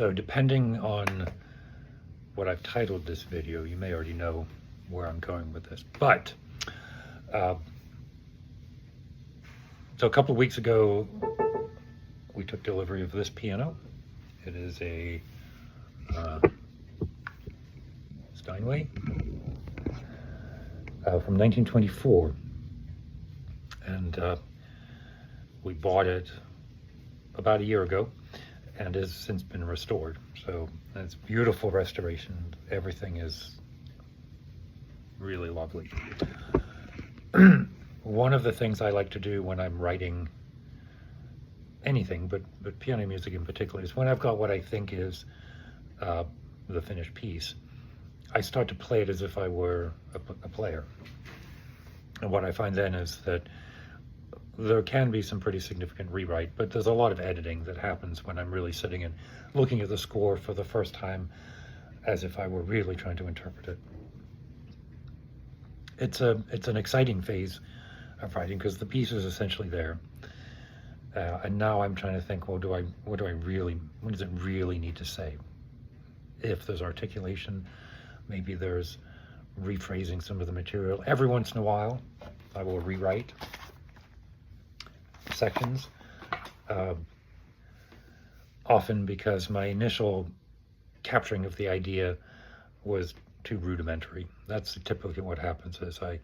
So depending on what I've titled this video, you may already know where I'm going with this. But, so a couple of weeks ago, we took delivery of this piano. It is a Steinway from 1924. And we bought it about a year ago and has since been restored. So it's beautiful restoration. Everything is really lovely. One of the things I like to do when I'm writing anything, but piano music in particular, is when I've got what I think is the finished piece, I start to play it as if I were a player. And what I find then is that there can be some pretty significant rewrite, but there's a lot of editing that happens when I'm really sitting and looking at the score for the first time as if I were really trying to interpret it. It's an exciting phase of writing because the piece is essentially there. And now I'm trying to think, well, what does it really need to say? If there's articulation, maybe there's rephrasing some of the material. Every once in a while, I will rewrite sections, often because my initial capturing of the idea was too rudimentary. That's typically what happens, is I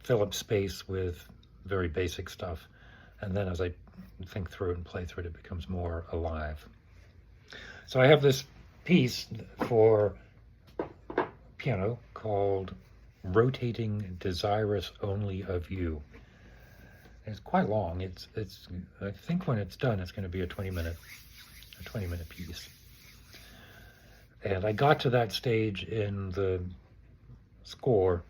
fill up space with very basic stuff, and then as I think through it and play through it, it becomes more alive. So I have this piece for piano called Rotating Desirous Only of You. It's quite long. It's I think when it's done, it's going to be a 20-minute piece. And I got to that stage in the score,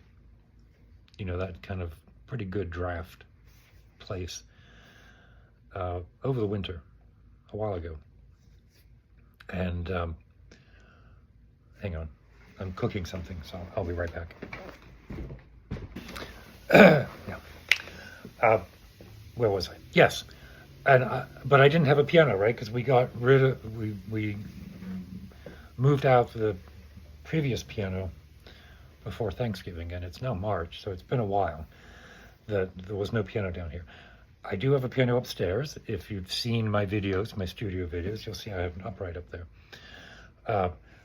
that kind of pretty good draft place, over the winter, a while ago. And hang on, I'm cooking something, so I'll be right back. Yeah. Where was I? Yes, but I didn't have a piano, right? Because we moved out the previous piano before Thanksgiving, and it's now March, so it's been a while that there was no piano down here. I do have a piano upstairs. If you've seen my videos, my studio videos, you'll see I have an upright up there.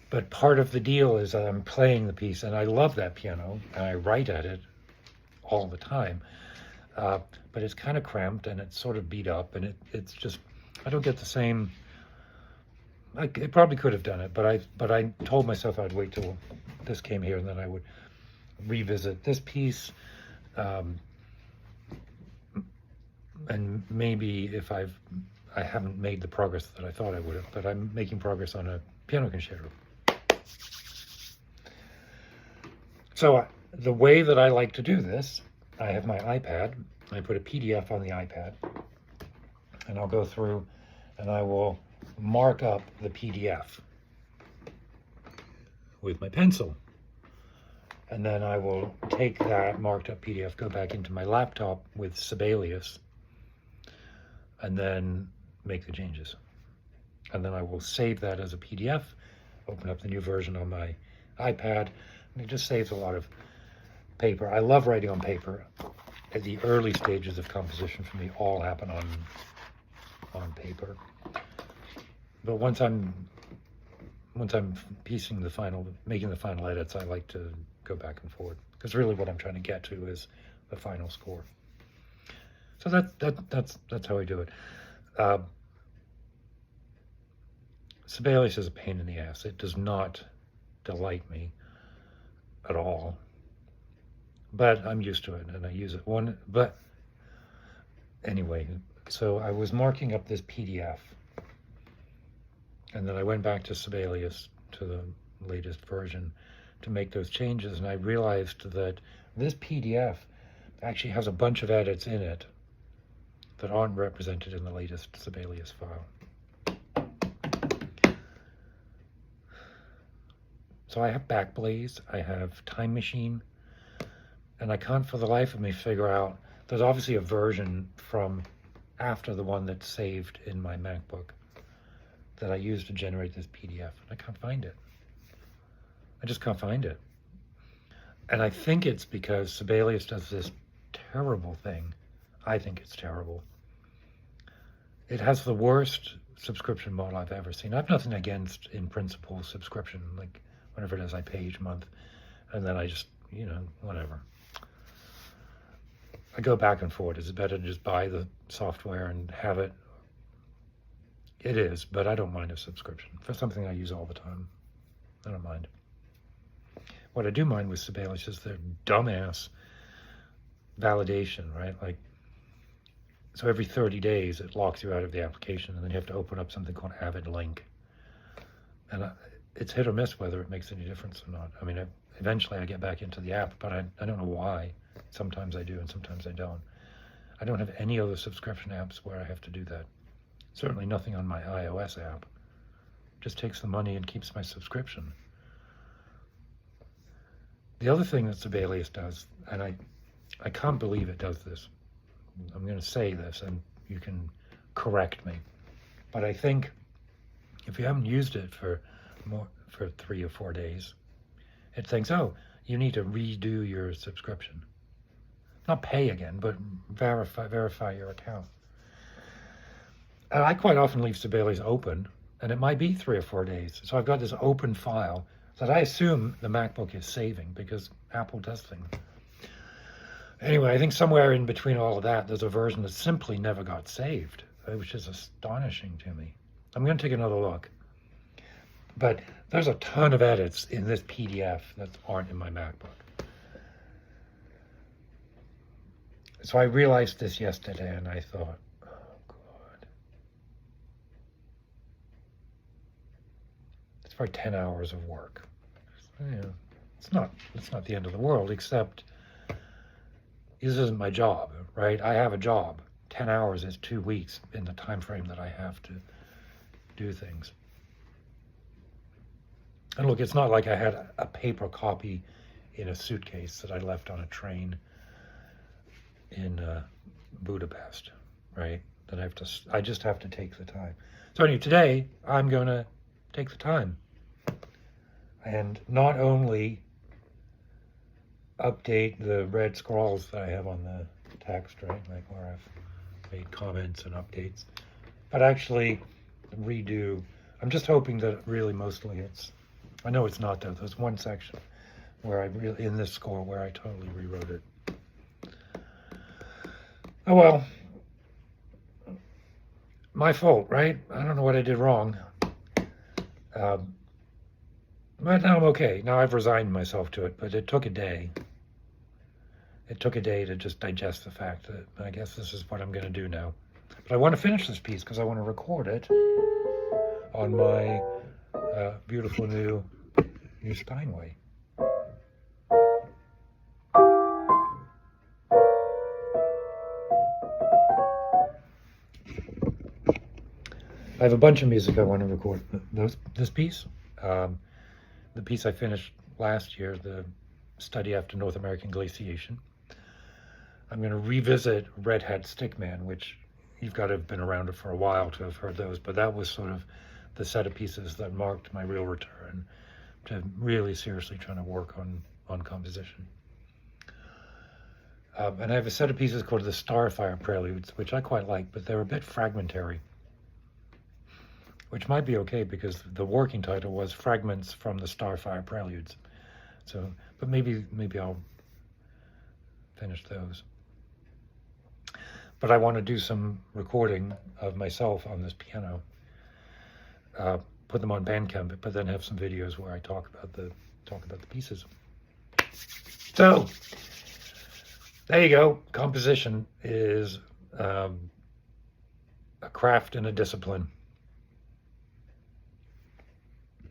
But part of the deal is I'm playing the piece, and I love that piano, and I write at it all the time. But it's kind of cramped, and it's sort of beat up, and it's just, I don't get the same. I probably could have done it, but I told myself I'd wait till this came here, and then I would revisit this piece, and maybe if I haven't made the progress that I thought I would have, but I'm making progress on a piano concerto. So the way that I like to do this, I have my iPad. I put a PDF on the iPad, and I'll go through and I will mark up the PDF with my pencil. And then I will take that marked up PDF, go back into my laptop with Sibelius, and then make the changes. And then I will save that as a PDF, open up the new version on my iPad, and it just saves a lot of paper. I love writing on paper. At the early stages of composition for me all happen on paper. But once I'm making the final edits, I like to go back and forth, because really what I'm trying to get to is the final score. So that's how I do it. Sibelius is a pain in the ass. It does not delight me at all. But I'm used to it, and I use it. But anyway, so I was marking up this PDF, and then I went back to Sibelius, to the latest version, to make those changes, and I realized that this PDF actually has a bunch of edits in it that aren't represented in the latest Sibelius file. So I have Backblaze, I have Time Machine, and I can't for the life of me figure out, there's obviously a version from after the one that's saved in my MacBook that I used to generate this PDF. I can't find it. I just can't find it. And I think it's because Sibelius does this terrible thing. I think it's terrible. It has the worst subscription model I've ever seen. I have nothing against, in principle, subscription, like whatever it is I pay each month. And then I just, whatever. I go back and forth. Is it better to just buy the software and have it? It is, but I don't mind a subscription. For something I use all the time, I don't mind. What I do mind with Sibelius is their dumbass validation, right? Like, so every 30 days it locks you out of the application, and then you have to open up something called Avid Link. And it's hit or miss whether it makes any difference or not. I mean, eventually I get back into the app, but I don't know why. Sometimes I do and sometimes I don't. I don't have any other subscription apps where I have to do that. Certainly nothing on my iOS app. Just takes the money and keeps my subscription. The other thing that Sibelius does, and I can't believe it does this. I'm going to say this and you can correct me. But I think if you haven't used it for 3 or 4 days, it thinks, oh, you need to redo your subscription. Not pay again, but verify your account. And I quite often leave Sibelius open, and it might be 3 or 4 days. So I've got this open file that I assume the MacBook is saving because Apple does things. Anyway, I think somewhere in between all of that, there's a version that simply never got saved, which is astonishing to me. I'm going to take another look. But there's a ton of edits in this PDF that aren't in my MacBook. So I realized this yesterday, and I thought, oh, God. It's for 10 hours of work. So, yeah, it's not the end of the world, except this isn't my job, right? I have a job. 10 hours is 2 weeks in the time frame that I have to do things. And look, it's not like I had a paper copy in a suitcase that I left on a train in Budapest, right? That I just have to take the time. So anyway, today I'm going to take the time and not only update the red scrawls that I have on the text, right? Like where I've made comments and updates, but actually redo. I'm just hoping that really mostly I know it's not though. There's one section where in this score where I totally rewrote it. Oh well, my fault, right? I don't know what I did wrong. But now I'm okay. Now I've resigned myself to it, but it took a day. It took a day to just digest the fact that I guess this is what I'm going to do now. But I want to finish this piece because I want to record it on my beautiful new Steinway. I have a bunch of music I want to record. This piece, the piece I finished last year, the study after North American glaciation. I'm going to revisit Red Hat Stickman, which you've got to have been around it for a while to have heard those, but that was sort of the set of pieces that marked my real return to really seriously trying to work on composition. And I have a set of pieces called the Starfire Preludes, which I quite like, but they're a bit fragmentary, which might be okay because the working title was Fragments from the Starfire Preludes. So, but maybe I'll finish those. But I want to do some recording of myself on this piano, put them on Bandcamp, but then have some videos where I talk about the pieces. So there you go. Composition is a craft and a discipline.